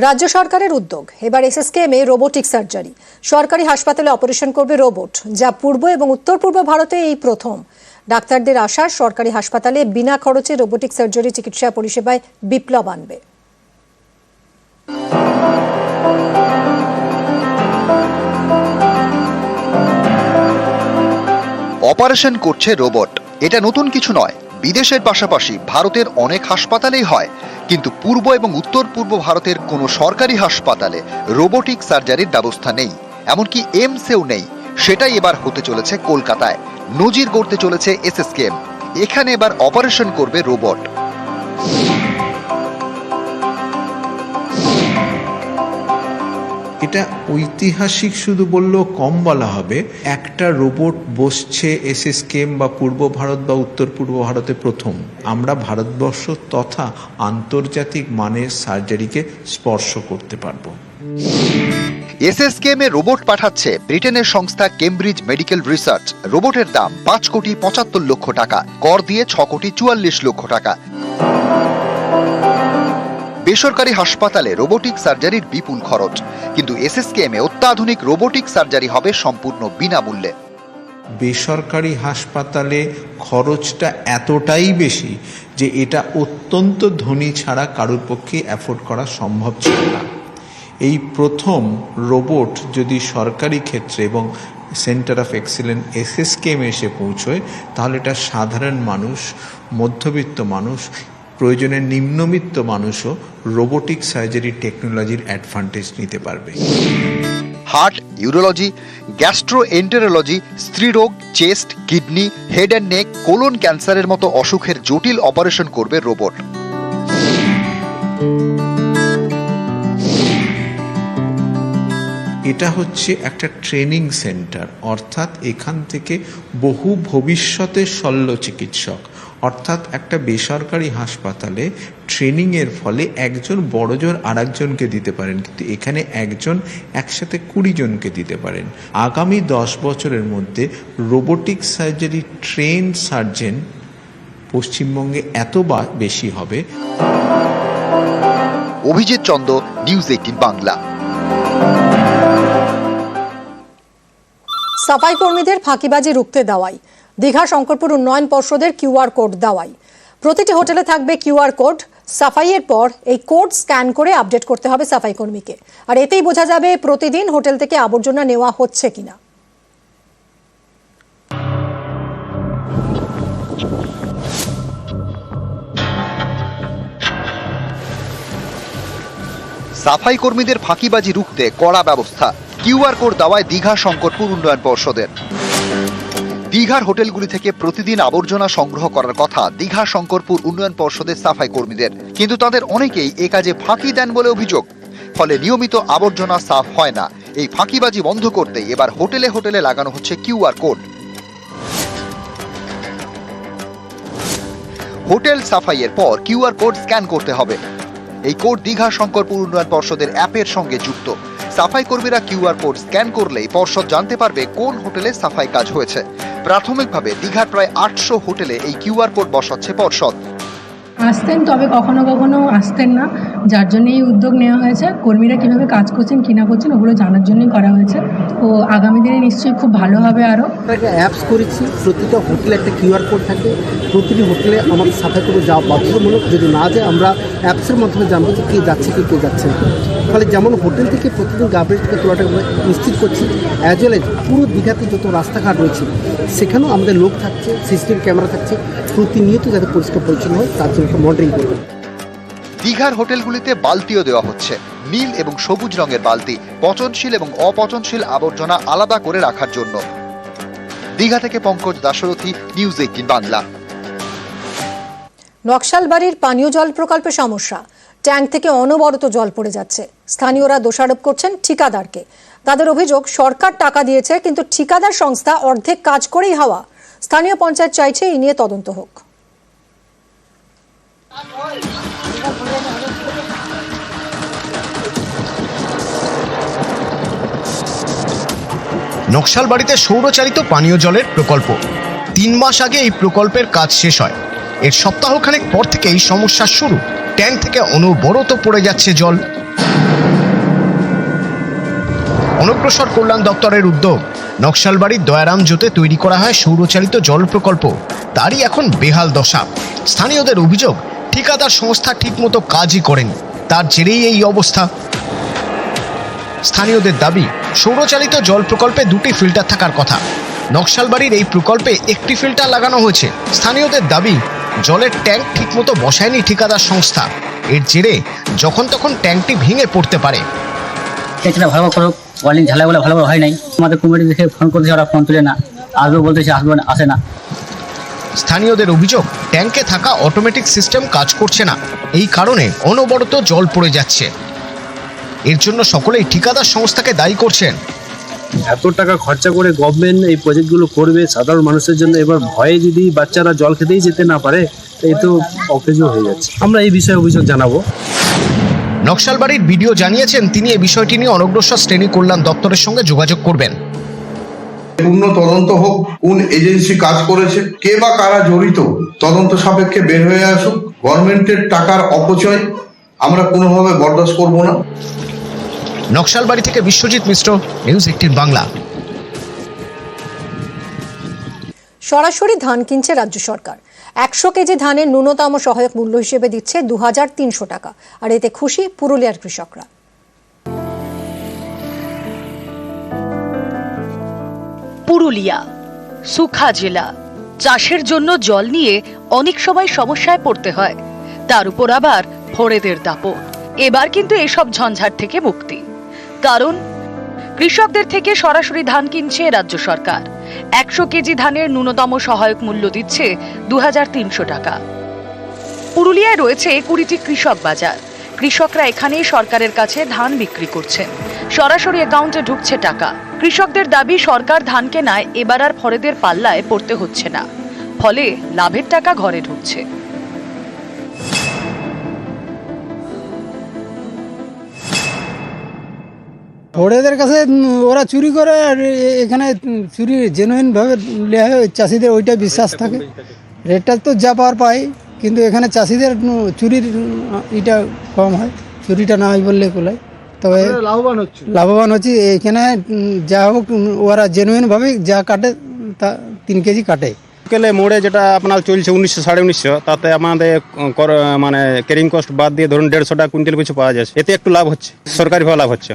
রাজ্য সরকারের উদ্যোগ, এবার এসএসকেএমে রোবোটিক সার্জারি। সরকারি হাসপাতালে অপারেশন করবে রোবট, যা পূর্ব এবং উত্তর পূর্ব ভারতে এই প্রথম। ডাক্তারদের আশা, সরকারি হাসপাতালে বিনা খরচে রোবোটিক সার্জারি চিকিৎসা পরিষেবায় বিপ্লব আনবে। অপারেশন করছে রোবট। এটা নতুন কিছু নয়, বিদেশের পাশাপাশি ভারতের অনেক হাসপাতালেই হয়, কিন্তু পূর্ব এবং উত্তর পূর্ব ভারতের কোনো সরকারি হাসপাতালে রোবোটিক সার্জারির ব্যবস্থা নেই, এমনকি এইমসেও নেই। সেটাই এবার হতে চলেছে কলকাতায়। নজির গড়তে চলেছে এসএসকেএম। এখানে এবার অপারেশন করবে রোবট। এটা ঐতিহাসিক শুধু বললেও কম বলা হবে। একটা রোবট বসছে এসএসকেএম বা পূর্ব ভারত বা উত্তর পূর্ব ভারতে প্রথম। আমরা ভারতবর্ষ তথা আন্তর্জাতিক মানের সার্জারিকে স্পর্শ করতে পারবো। এসএসকেএম এ রোবট পাঠাচ্ছে ব্রিটেনের সংস্থা কেমব্রিজ মেডিকেল রিসার্চ। রোবটের দাম 5,75,00,000 টাকা, কর দিয়ে 6,44,00,000 টাকা। বেসরকারি হাসপাতালে রোবোটিক সার্জারির বিপুল খরচ, কিন্তু এসএসকেএম এ অত্যাধুনিক রোবোটিক সার্জারি হবে সম্পূর্ণ বিনামূল্যে। বেসরকারি হাসপাতালে খরচটা এতটাই বেশি যে এটা অত্যন্ত ধনী ছাড়া কারোর পক্ষে অ্যাফোর্ড করা সম্ভব ছিল না। এই প্রথম রোবট যদি সরকারি ক্ষেত্রে এবং সেন্টার অফ এক্সিলেন্স এসএসকেএম এসে পৌঁছয়, তাহলে এটা সাধারণ মানুষ, মধ্যবিত্ত মানুষ, প্রয়োজনে নিম্নবিত্ত মানুষও রোবোটিক সার্জারি টেকনোলজির অ্যাডভান্টেজ নিতে পারবে। হার্ট, ইউরোলজি, গ্যাস্ট্রোএন্টেরোলজি, স্ত্রীরোগ, chest, kidney, head and neck, colon ক্যান্সারের মতো অসুখের জটিল অপারেশন করবে রোবট। এটা হচ্ছে একটা ট্রেনিং সেন্টার, অর্থাৎ এখান থেকে বহু ভবিষ্যতের শল্য চিকিৎসক, অর্থাৎ একটা বেসরকারি হাসপাতালে ট্রেনিংয়ের ফলে একজন বড়জোর আরেকজনকে দিতে পারেন, কিন্তু এখানে একজন একসাথে 20 জনকে দিতে পারেন। আগামী 10 বছরের মধ্যে রোবোটিক সার্জারি ট্রেন সার্জন পশ্চিমবঙ্গে এত বেশি হবে। অভিজিৎ চন্দ, নিউজ 18 বাংলা। সাফাই কর্মীদের ফাঁকিবাজি রুখতে দেওয়াই, দীঘা শঙ্করপুর উন্নয়ন পর্ষদের কিউআর কোড দেওয়াই। প্রতিটি হোটেলে থাকবে কিউআর কোড। সাফাইয়ের পর এই কোড স্ক্যান করে আপডেট করতে হবে সাফাই কর্মীকে, আর এতেই বোঝা যাবে প্রতিদিন হোটেল থেকে আবর্জনা নেওয়া হচ্ছে কিনা। সাফাই কর্মীদের ফাঁকিবাজি রুখতে কড়া ব্যবস্থা। কিউআর কোড দেওয়ায় দীঘা শঙ্করপুর উন্নয়ন পর্ষদের। দীঘার হোটেলগুলি থেকে প্রতিদিন আবর্জনা সংগ্রহ করার কথা দীঘা শঙ্করপুর উন্নয়ন পর্ষদের সাফাই কর্মীদের, কিন্তু তাদের অনেকেই এ কাজে ফাঁকি দেন বলে অভিযোগ। ফলে নিয়মিত আবর্জনা সাফ হয় না। এই ফাঁকিবাজি বন্ধ করতে এবার হোটেলে হোটেলে লাগানো হচ্ছে কিউআর কোড। হোটেল সাফাইয়ের পর কিউআর কোড স্ক্যান করতে হবে। এই কোড দীঘা শঙ্করপুর উন্নয়ন পর্ষদের অ্যাপের সঙ্গে যুক্ত। সাফাই কর্মীরা কিউআর কোড স্ক্যান করলেই পর্ষদ জানতে পারবে কোন হোটেলে সাফাই কাজ হয়েছে। প্রাথমিকভাবে দীঘার প্রায় 800 হোটেলে এই কিউআর কোড বসাচ্ছে পর্ষদ। আসতেন, তবে কখনো কখনো আসতেন না, যার জন্য এই উদ্যোগ নেওয়া হয়েছে। কর্মীরা কীভাবে কাজ করছেন কি না করছেন ওগুলো জানার জন্যই করা হয়েছে। তো আগামী দিনে নিশ্চয়ই খুব ভালো হবে। আরও একটা অ্যাপস করেছি, প্রতিটা হোটেলে একটা কিউআর কোড থাকে। প্রতিটি হোটেলে আমাদের সাফাই করে যাওয়া বাধ্যতামূলক। যদি না যায় আমরা অ্যাপসের মাধ্যমে জানবো যে কে যাচ্ছে কে যাচ্ছে না। ফলে যেমন হোটেল থেকে প্রতিদিন গার্বেজ থেকে তোলাটা নিশ্চিত করছি, অ্যাজ ওয়েল এজ পুরো দীঘাতে যত রাস্তাঘাট রয়েছে সেখানেও আমাদের লোক থাকছে, সিসিটিভি ক্যামেরা থাকছে, প্রতিনিয়ত যাতে পরিষ্কার পরিচ্ছন্ন হয় তার জন্য মনিটরিং করবে। দীঘার হোটেলগুলিতে বালতিও দেওয়া হচ্ছে, নীল এবং সবুজ রঙের বালতি, পচনশীল এবং অপচনশীল আবর্জনা আলাদা করে রাখার জন্য। দীঘা থেকে পঙ্কজ দাশরথী, নিউজ 18 বাংলা। নকশালবাড়ির পানীয় জল প্রকল্পে সমস্যা, ট্যাঙ্ক থেকে অনবরত জল পড়ে যাচ্ছে। স্থানীয়রা দোষারোপ করছেন ঠিকাদারকে। তাদের অভিযোগ, সরকার টাকা দিয়েছে কিন্তু ঠিকাদার সংস্থা অর্ধেক কাজ করেই হাওয়া। স্থানীয় পঞ্চায়েত চাইছে এই নিয়ে তদন্ত হোক। নকশালবাড়িতে সৌরচালিত পানীয় জলের প্রকল্প 3 মাস আগে এই প্রকল্পের কাজ শেষ হয়। এর সপ্তাহখানেক পর থেকে এই সমস্যা শুরু। ট্যাঙ্ক থেকে অনবরত পড়ে যাচ্ছে জল। অনগ্রসর কল্যাণ দপ্তরের উদ্যোগ নকশালবাড়ির দয়ারাম জোতে তৈরি করা হয় সৌরচালিত জল প্রকল্প। তারই এখন বেহাল দশা। স্থানীয়দের অভিযোগ, ঠিকাদার সংস্থা ঠিকমতো কাজই করেনি, তার জেরেই এই অবস্থা। স্থানীয়দের দাবি, সৌরচালিত জল প্রকল্পে 2টি ফিল্টার থাকার কথা। নকশালবাড়ির এই প্রকল্পে 1টি ফিল্টার লাগানো হয়েছে। স্থানীয়দের দাবি, জলের ট্যাঙ্ক ঠিকমতো বসায়নি ঠিকাদার সংস্থা। এর জেরে যখন তখন ট্যাঙ্কটি ভেঙে পড়তে পারে। সেটা ভালো করো, ওয়ার্লিং ঝালাইগুলো ভালোভাবে হয় নাই। আমাদের কমিটি দেখে ফোন করতেছে, ওরা ফোন তুলে না, আসবো বলতেছে, আসবো না, আসে না। স্থানীয়দের অভিযোগ, ট্যাঙ্কে থাকা অটোমেটিক সিস্টেম কাজ করছে না, এই কারণে অনবরত জল পড়ে যাচ্ছে। এর জন্য সকলেই ঠিকাদার সংস্থাকে দায়ী করছেন। এত টাকা খরচা করে গভর্নমেন্ট এই প্রজেক্টগুলো করবে সাধারণ মানুষের জন্য, এবার ভয়ে যদি বাচ্চারা জল খেতেই যেতে না পারে, এই তো অকেজো হয়ে যাচ্ছে। আমরা এই বিষয়ে অভিযোগ জানাবো। নকশালবাড়ির বিডিও জানিয়েছেন, তিনি এই বিষয়টি নিয়ে অনগ্রসর শ্রেণী কল্যাণ দপ্তরের সঙ্গে যোগাযোগ করবেন। পূর্ণ তদন্ত হোক, কোন এজেন্সি কাজ করেছে, কে বা কারা জড়িত, তদন্ত সাপেক্ষে বের হয়ে আসুক। গভর্নমেন্টের টাকার অপচয় আমরা কোনোভাবে বরদাস্ত করব না। নকশালবাড়ি থেকে বিশ্বজিৎ মিশ্র, নিউজ 18 বাংলা। সরাসরি ধান কিনছে রাজ্য সরকার। 100 কেজি ধানের ন্যূনতম সহায়ক মূল্য হিসেবে দিচ্ছে 2300 টাকা। আর এতে খুশি পুরুলিয়ার কৃষকরা। পুরুলিয়া সুখা জেলা, চাষের জন্য জল নিয়ে অনেক সময় সমস্যায় পড়তে হয়, তার উপর আবার ফড়েদের দাপট। এবার কিন্তু এসব ঝঞ্ঝাট থেকে মুক্তি, কারণ কৃষকদের থেকে সরাসরি ধান কিনছে রাজ্য সরকার। 100 কেজি ধানের ন্যূনতম সহায়ক মূল্য দিচ্ছে 2300 টাকা। পুরুলিয়ায় রয়েছে 20টি কৃষক বাজার। কৃষকরা এখানে সরকারের কাছে ধান বিক্রি করছেন, সরাসরি অ্যাকাউন্টে ঢুকছে টাকা। কৃষকদের দাবি, সরকার ধান কেনায় এবার আর ফড়েদের পাল্লায় পড়তে হচ্ছে না, ফলে লাভের টাকা ঘরে ঢুকছে। ওদের কাছে ওরা চুরি করে, আর এখানে চুরি জেনুইনভাবে নেওয়া হয়, চাষিদের ওইটা বিশ্বাস থাকে। রেটটা তো যা পাওয়ার পায়, কিন্তু এখানে চাষিদের চুরির এটা কম হয়, চুরিটা না হয় বললে কোলায়। তবে লাভবান হচ্ছে এখানে। যা হোক, ওরা জেনুইনভাবে যা কাটে তা 3 কেজি কাটে। বিকেলে মোড়ে যেটা আপনার চলছে 1900 1950, তাতে আমাদের মানে ক্যারিং কস্ট বাদ দিয়ে ধরুন 150 টাকা কুইন্টাল পিছু পাওয়া যাচ্ছে। এতে একটু লাভ হচ্ছে, সরকারিভাবে লাভ হচ্ছে।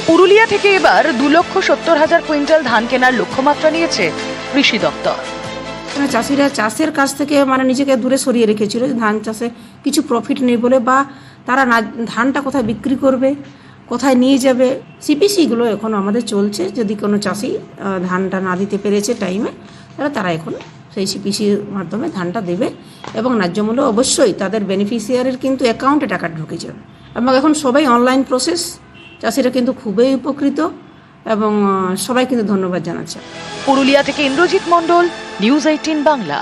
পুরুলিয়া থেকে এবার 2,70,000 কুইন্টাল ধান কেনার লক্ষ্যমাত্রা নিয়েছে কৃষি দপ্তর। চাষিরা চাষের কাছ থেকে নিজেকে দূরে সরিয়ে রেখেছিল, ধান চাষে কিছু প্রফিট নেই বলে, বা তারা ধানটা কোথায় বিক্রি করবে, কোথায় নিয়ে যাবে। সিপিসিগুলো এখন আমাদের চলছে। যদি কোনো চাষি ধানটা না দিতে পেরেছে টাইমে, তাহলে তারা এখন সেই সিপিসির মাধ্যমে ধানটা দেবে, এবং ন্যায্য মূল্য অবশ্যই তাদের বেনিফিশিয়ারির কিন্তু অ্যাকাউন্টে টাকা ঢুকে যাবে। এবং এখন সবাই অনলাইন প্রসেস, চাষিরা কিন্তু খুবই উপকৃত, এবং সবাই কিন্তু ধন্যবাদ জানাচ্ছে। পুরুলিয়া থেকে ইন্দ্রজিৎ মণ্ডল, নিউজ 18 বাংলা।